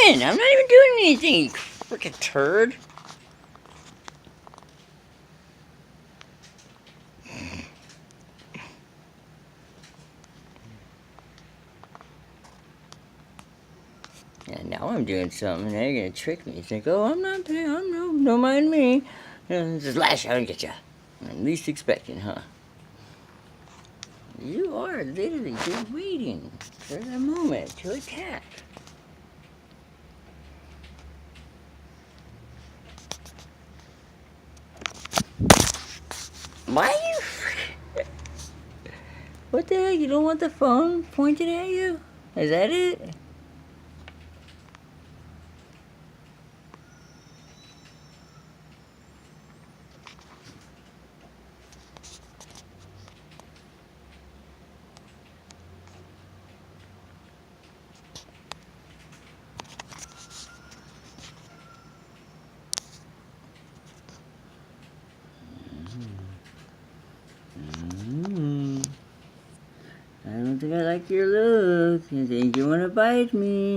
in. I'm not even doing anything, you freaking turd. And now I'm doing something. Now you're gonna trick me. Think, oh, I'm not paying. Don't mind me. Just lash out and get you. I'm least expecting, huh? You are literally just waiting for the moment to attack. Why you? What the heck? You don't want the phone pointed at you? Is that it? I don't think I like your look. I think you want to bite me.